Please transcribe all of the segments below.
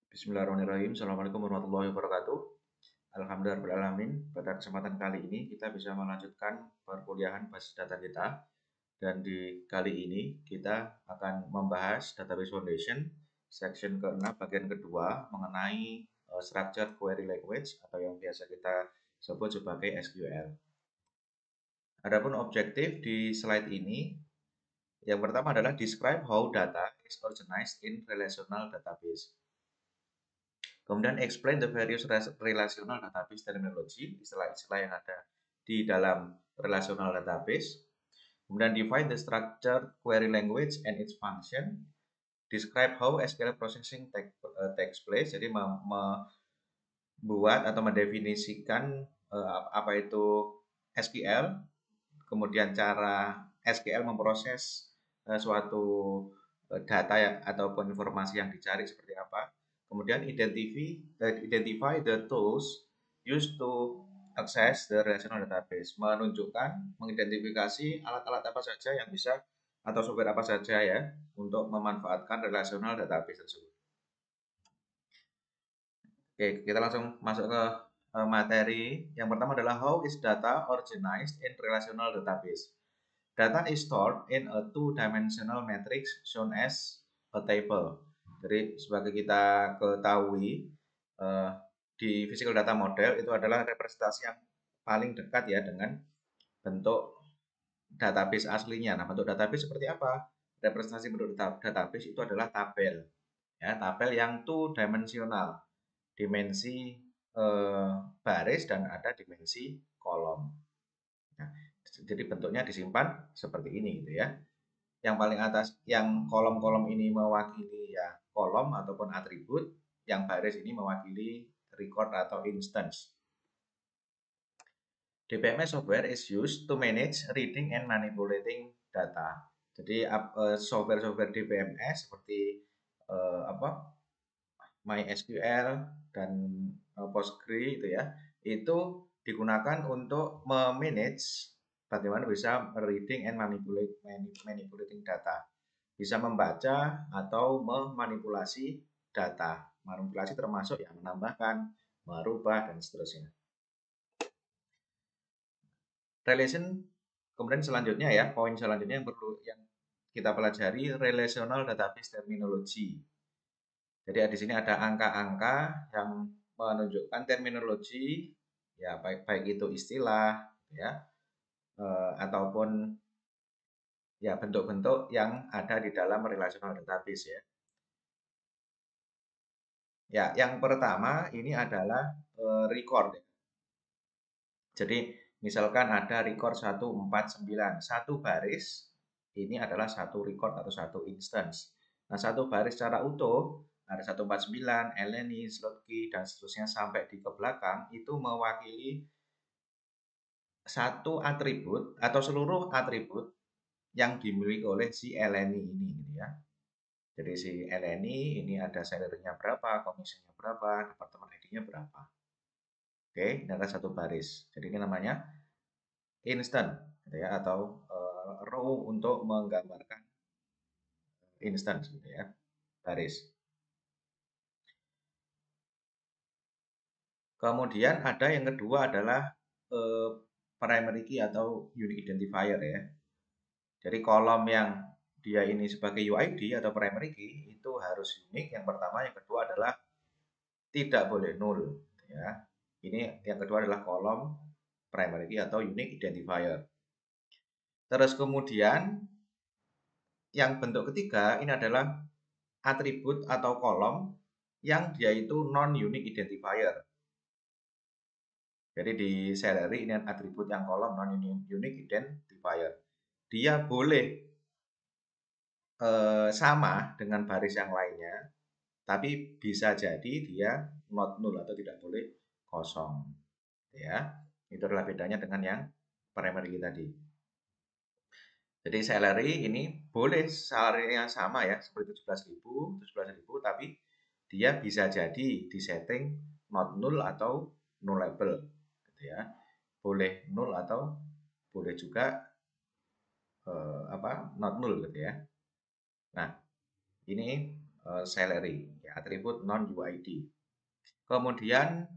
Bismillahirrahmanirrahim. Assalamualaikum warahmatullahi wabarakatuh. Alhamdulillahirrahmanirrahim. Pada kesempatan kali ini kita bisa melanjutkan perkuliahan basis data kita. Dan di kali ini kita akan membahas Database Foundation section ke-6 bagian kedua mengenai Structured Query Language atau yang biasa kita sebut sebagai SQL. Adapun objektif di slide ini yang pertama adalah describe how data is organized in relational database. Kemudian explain the various relational database terminology, istilah-istilah yang ada di dalam relational database. Kemudian define the structured query language and its function. Describe how SQL processing takes place. Jadi membuat atau mendefinisikan apa itu SQL, kemudian cara SQL memproses suatu data ataupun informasi yang dicari seperti apa. Kemudian identify the tools used to access the relational database. Mengidentifikasi alat-alat apa saja yang bisa atau software apa saja ya untuk memanfaatkan relational database tersebut. Oke, kita langsung masuk ke materi. Yang pertama adalah how is data organized in relational database. Data is stored in a two-dimensional matrix shown as a table. Jadi sebagai kita ketahui di physical data model itu adalah representasi yang paling dekat ya dengan bentuk database aslinya. Nah, bentuk database seperti apa? Representasi bentuk database itu adalah tabel. Ya, tabel yang two-dimensional. Dimensi baris dan ada dimensi kolom. Nah, jadi bentuknya disimpan seperti ini gitu ya. Yang paling atas, yang kolom-kolom ini mewakili ya kolom ataupun atribut, yang baris ini mewakili record atau instance. DBMS software is used to manage reading and manipulating data. Jadi software-software DBMS seperti MySQL dan Postgre itu ya, itu digunakan untuk memanage bagaimana bisa reading and manipulating data. Bisa membaca atau memanipulasi data. Manipulasi termasuk yang menambahkan, merubah, dan seterusnya. Relation, kemudian selanjutnya ya, poin selanjutnya yang kita pelajari relational database terminology. Jadi di sini ada angka-angka yang menunjukkan terminologi ya baik itu istilah ya ataupun ya bentuk-bentuk yang ada di dalam relational database ya. Ya, yang pertama ini adalah record. Jadi misalkan ada record 149, satu baris ini adalah satu record atau satu instance. Nah, satu baris secara utuh ada 149, Eleni, Slotki, dan seterusnya sampai di ke belakang itu mewakili satu atribut atau seluruh atribut yang dimiliki oleh si Eleni ini gitu ya. Jadi si Eleni ini ada salary-nya berapa, komisinya berapa, departemen ID-nya berapa. Oke, ini adalah satu baris. Jadi ini namanya instant gitu ya atau row untuk menggambarkan instance gitu ya, baris. Kemudian ada yang kedua adalah primary key atau unique identifier ya. Jadi kolom yang dia ini sebagai UID atau primary key itu harus unik. Yang pertama, yang kedua adalah tidak boleh null ya. Ini yang kedua adalah kolom primary key atau unique identifier. Terus kemudian yang bentuk ketiga ini adalah atribut atau kolom yang dia itu non-unique identifier. Jadi di salary ini atribut yang kolom non-unique identifier. Dia boleh sama dengan baris yang lainnya, tapi bisa jadi dia not null atau tidak boleh kosong. Ya, itu adalah bedanya dengan yang primary tadi. Jadi salary ini boleh salary-nya sama ya, seperti 17.000, tapi dia bisa jadi disetting not null atau nullable gitu ya. Boleh null atau boleh juga not null gitu ya. Nah, ini salary, ya, atribut non UID. Kemudian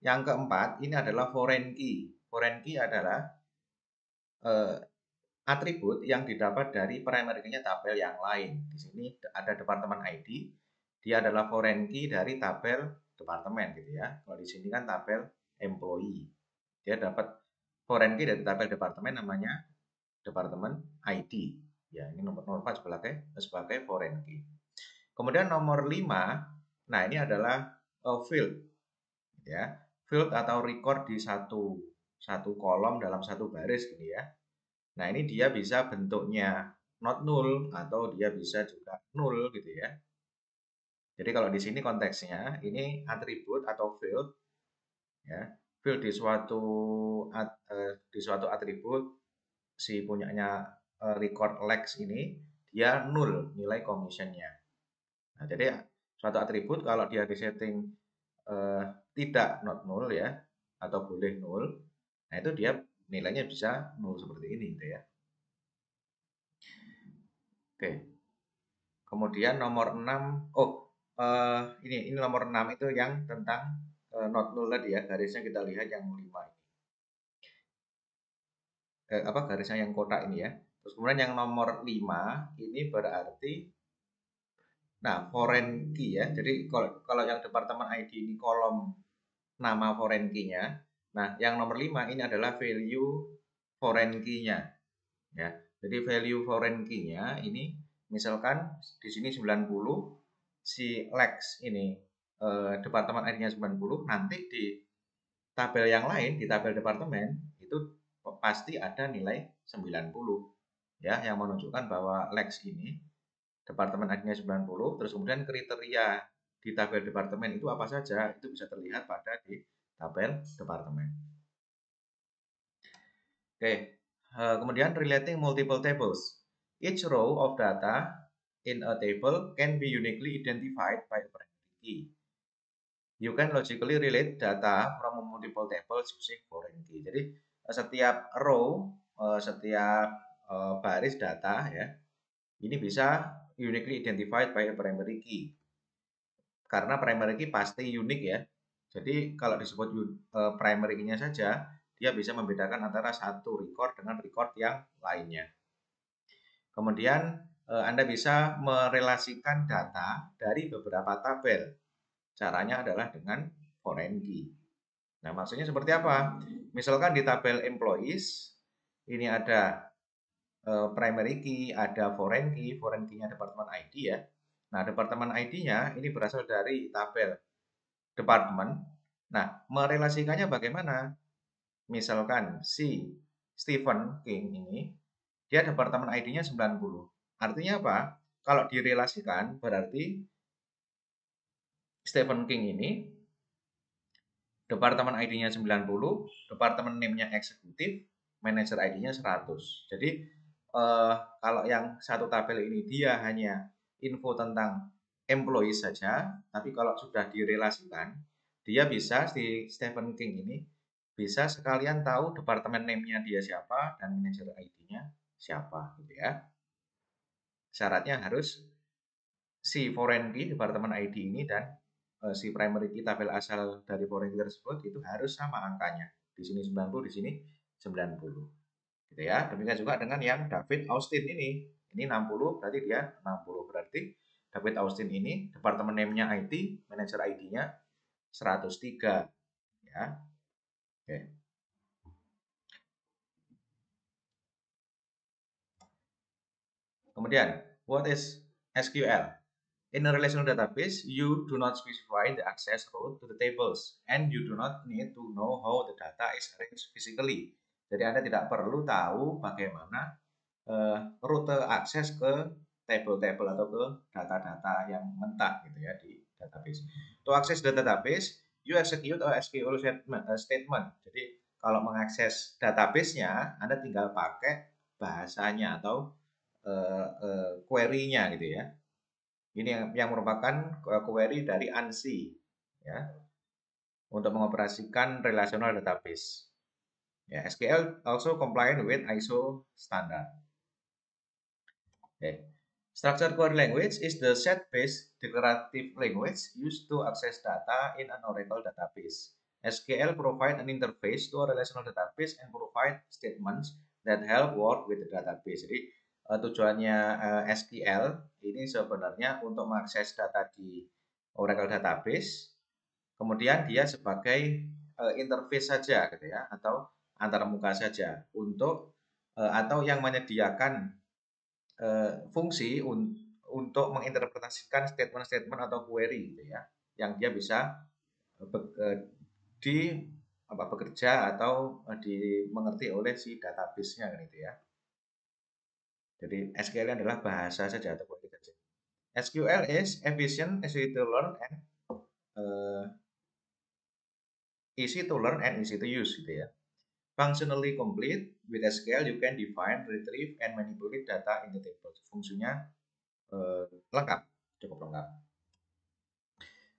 yang keempat ini adalah foreign key. Foreign key adalah atribut yang didapat dari primary key-nya tabel yang lain. Di sini ada departemen ID, dia adalah foreign key dari tabel departemen gitu ya. Kalau di sini kan tabel employee. Dia dapat foreign key dari tabel departemen namanya departemen ID. Ya, ini nomor 4 sebagai foreign key. Kemudian nomor 5, nah ini adalah field ya. Field atau record di satu kolom dalam satu baris gitu ya. Nah, ini dia bisa bentuknya not null atau dia bisa juga null gitu ya. Jadi kalau di sini konteksnya ini atribut atau field ya. Field di suatu atribut si punyanya record lex ini dia null nilai commissionnya. Nah, jadi suatu atribut kalau dia disetting tidak not null ya atau boleh null, nah itu dia nilainya bisa null seperti ini gitu ya. Oke. Kemudian nomor 6, ini nomor 6 itu yang tentang not null tadi ya, garisnya kita lihat yang 5 ini. Garisnya yang kotak ini ya. Terus kemudian yang nomor 5 ini berarti foreign key ya. Jadi kalau yang departemen ID ini kolom nama foreign key-nya. Nah, yang nomor 5 ini adalah value foreign key-nya. Ya. Jadi value foreign key-nya ini misalkan di sini 90, si Lex ini departemen ID-nya 90, nanti di tabel yang lain, di tabel departemen itu pasti ada nilai 90 ya, yang menunjukkan bahwa Lex ini departemen ID-nya 90, terus kemudian kriteria di tabel departemen itu apa saja, itu bisa terlihat pada di tabel departemen. Oke, kemudian relating multiple tables. Each row of data in a table can be uniquely identified by a primary key. You can logically relate data from multiple tables using foreign key. Jadi setiap row, setiap baris data ya, ini bisa uniquely identified by a primary key. Karena primary key pasti unik ya. Jadi kalau disebut primary key-nya saja, dia bisa membedakan antara satu record dengan record yang lainnya. Kemudian Anda bisa merelasikan data dari beberapa tabel. Caranya adalah dengan foreign key. Nah, maksudnya seperti apa? Misalkan di tabel employees, ini ada primary key, ada foreign key-nya departemen ID ya. Nah, departemen ID-nya ini berasal dari tabel departemen. Nah, merelasikannya bagaimana? Misalkan si Stephen King ini, dia departemen ID-nya 90. Artinya apa? Kalau direlasikan, berarti Stephen King ini departemen ID-nya 90, departemen name-nya eksekutif, manager ID-nya 100. Jadi kalau yang satu tabel ini dia hanya info tentang employee saja, tapi kalau sudah direlasikan, dia bisa si Stephen King ini bisa sekalian tahu departemen name-nya dia siapa dan manager ID-nya siapa gitu ya. Syaratnya harus si foreign key departemen ID ini dan si primary key tabel asal dari foreign key tersebut itu harus sama angkanya. Di sini 90, di sini 90. Gitu ya. Demikian juga dengan yang David Austin ini. Ini 60 berarti dia 60. Berarti David Austin ini departemen name-nya IT, manager ID-nya 103 ya. Oke. Kemudian, what is SQL? In a relational database, you do not specify the access route to the tables and you do not need to know how the data is arranged physically. Jadi Anda tidak perlu tahu bagaimana rute akses ke table-table atau ke data-data yang mentah gitu ya di database. To access the database, you execute a SQL statement. Jadi kalau mengakses database-nya, Anda tinggal pakai bahasanya atau query-nya gitu ya. Ini yang merupakan query dari ANSI ya, untuk mengoperasikan relational database. Ya, SQL also compliant with ISO standard. Oke. Structured query language is the set-based declarative language used to access data in an Oracle database. SQL provide an interface to a relational database and provide statements that help work with the database. Jadi tujuannya SQL ini sebenarnya untuk mengakses data di Oracle database, kemudian dia sebagai interface saja gitu ya, atau antara muka saja untuk atau yang menyediakan fungsi untuk menginterpretasikan statement-statement atau query gitu ya, yang dia bisa bekerja atau dimengerti oleh si database-nya gitu ya. Jadi SQL adalah bahasa saja atau query saja. SQL is efficient, easy to learn and easy to use gitu ya. Functionally complete, with SQL you can define, retrieve, and manipulate data in the table. Fungsinya lengkap, cukup lengkap.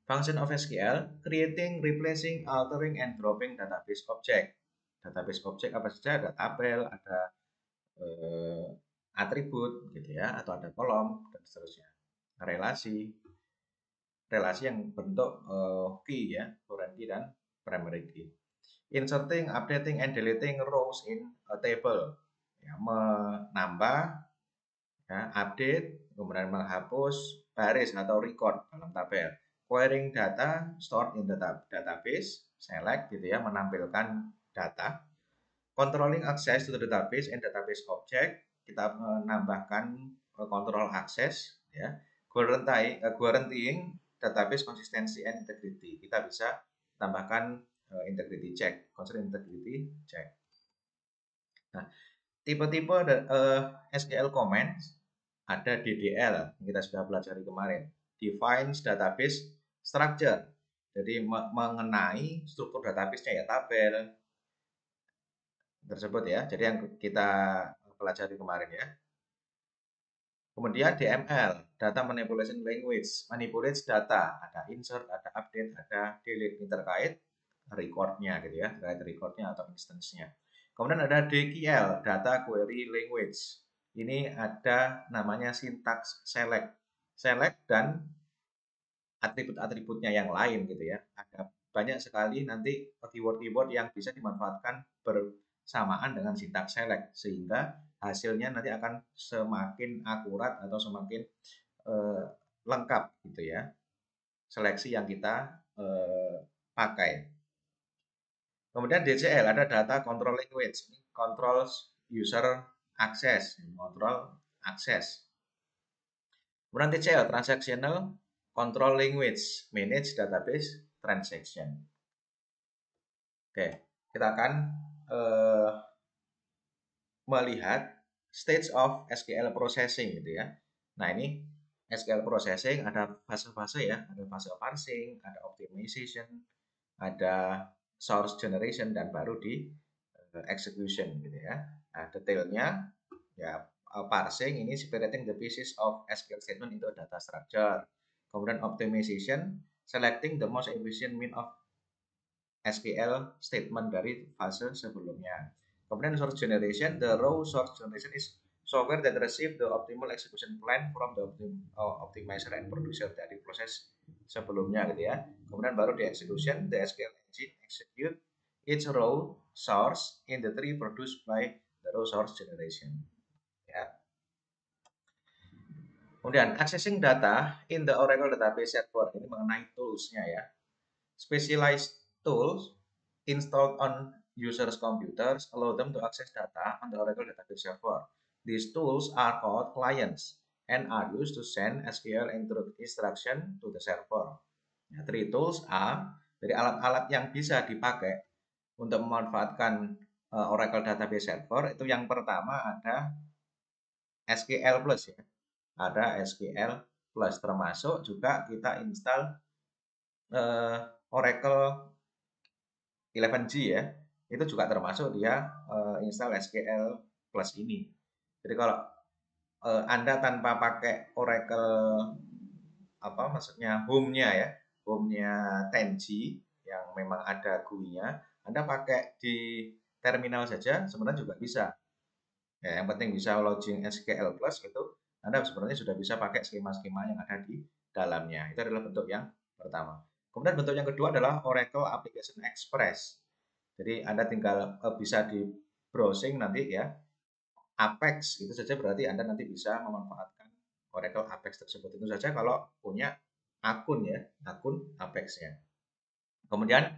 Function of SQL, creating, replacing, altering, and dropping database object. Database object apa saja? Ada tabel, ada atribut gitu ya, atau ada kolom dan seterusnya. Relasi yang bentuk key ya, foreign key dan primary key. Inserting, updating, and deleting rows in a table. Ya, menambah, ya, update, kemudian menghapus baris atau record dalam tabel. Querying data stored in the database, select gitu ya, menampilkan data. Controlling access to the database and database object, kita menambahkan control access ya. Guaranteeing database consistency and integrity, kita bisa tambahkan integrity check, consider integrity check. Nah, tipe-tipe SQL commands ada DDL yang kita sudah pelajari kemarin. Defines database structure, jadi mengenai struktur database-nya ya, tabel tersebut ya. Jadi yang kita pelajari kemarin ya. Kemudian DML, data manipulation language, manipulates data, ada insert, ada update, ada delete, ini terkait recordnya gitu ya, terkait recordnya atau instance-nya. Kemudian ada DQL, data query language. Ini ada namanya syntax select, dan atribut-atributnya yang lain gitu ya. Ada banyak sekali nanti keyword-keyword yang bisa dimanfaatkan bersamaan dengan syntax select, sehingga hasilnya nanti akan semakin akurat atau semakin lengkap gitu ya, seleksi yang kita pakai. Kemudian DCL ada data control language, controls user access, control access. Kemudian TCL transactional control language, manage database transaction. Oke, kita akan melihat stage of SQL processing gitu ya. Nah, ini SQL processing ada fase-fase ya, ada fase parsing, ada optimization, ada source generation, dan baru di execution gitu ya. Nah, detailnya ya, parsing ini separating the pieces of SQL statement into data structure. Kemudian optimization, selecting the most efficient mean of SQL statement dari fase sebelumnya. Kemudian source generation, the raw source generation is software that receive the optimal execution plan from the optimizer and producer dari proses sebelumnya gitu ya. Kemudian baru di execution, the SQL engine execute each raw source in the tree produced by the raw source generation. Ya. Kemudian accessing data in the Oracle database server, ini mengenai tools-nya ya. Specialized tools installed on users' computers allow them to access data on the Oracle database server. These tools are called clients and are used to send SQL instruction to the server. Nah, three tools are dari alat-alat yang bisa dipakai untuk memanfaatkan Oracle database server. Itu yang pertama ada SQL Plus ya. Ada SQL Plus, termasuk juga kita install Oracle 11G ya, itu juga termasuk dia install SQL Plus ini. Jadi kalau Anda tanpa pakai Oracle maksudnya home-nya ya, home-nya 10G yang memang ada GUI-nya, Anda pakai di terminal saja sebenarnya juga bisa. Ya, yang penting bisa login SQL Plus itu Anda sebenarnya sudah bisa pakai skema-skema yang ada di dalamnya. Itu adalah bentuk yang pertama. Kemudian bentuk yang kedua adalah Oracle Application Express. Jadi Anda tinggal bisa di browsing nanti ya, Apex itu saja berarti Anda nanti bisa memanfaatkan Oracle Apex tersebut. Itu saja kalau punya akun ya, akun Apex-nya. Kemudian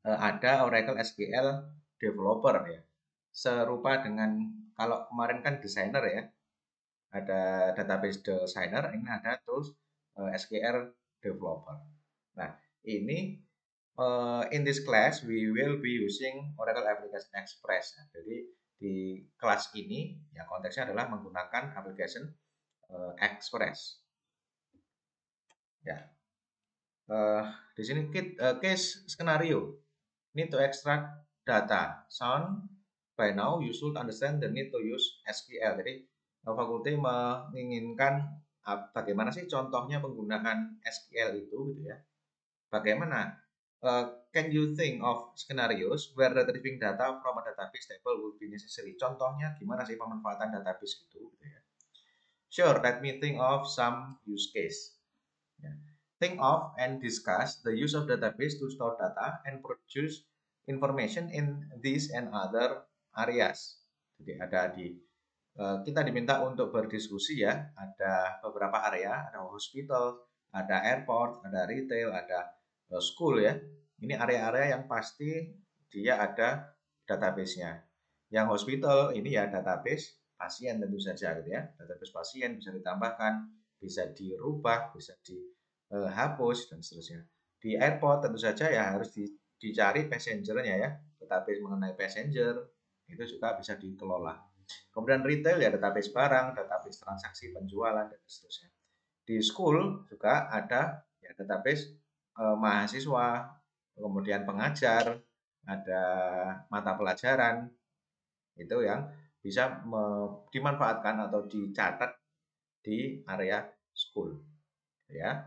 ada Oracle SQL Developer ya. Serupa dengan kalau kemarin kan desainer ya, ada database designer, ini ada tools SQL Developer. Nah, ini in this class we will be using Oracle Application Express. Nah, jadi di kelas ini ya konteksnya adalah menggunakan application Express. Ya, di sini case skenario. Need to extract data. Sound by now you should understand the need to use SQL. Jadi fakulti menginginkan bagaimana sih contohnya penggunaan SQL itu gitu ya. Bagaimana? Can you think of scenarios where retrieving data from a database table would be necessary? Contohnya gimana sih pemanfaatan database itu gitu ya. Sure, let me think of some use case. Yeah. Think of and discuss the use of database to store data and produce information in these and other areas. Jadi ada di kita diminta untuk berdiskusi ya, ada beberapa area, ada hospital, ada airport, ada retail, ada school ya. Ini area-area yang pasti dia ada database-nya. Yang hospital ini ya database pasien tentu saja gitu ya. Database pasien bisa ditambahkan, bisa dirubah, bisa dihapus dan seterusnya. Di airport tentu saja ya harus dicari passenger-nya ya. Database mengenai passenger itu juga bisa dikelola. Kemudian retail ya database barang, database transaksi penjualan dan seterusnya. Di school juga ada ya database mahasiswa, kemudian pengajar, ada mata pelajaran itu yang bisa dimanfaatkan atau dicatat di area school ya.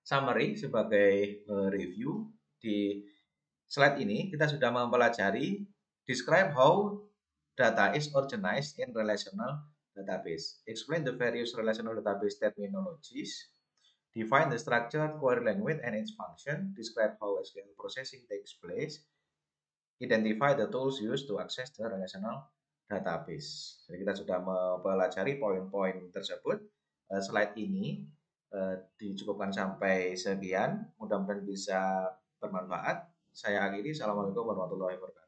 Summary sebagai review di slide ini kita sudah mempelajari describe how data is organized in relational database. Explain the various relational database terminologies. Define the structured query language and its function. Describe how SQL processing takes place. Identify the tools used to access the relational database. Jadi kita sudah mempelajari poin-poin tersebut. Slide ini dicukupkan sampai sekian. Mudah-mudahan bisa bermanfaat. Saya akhiri. Assalamualaikum warahmatullahi wabarakatuh.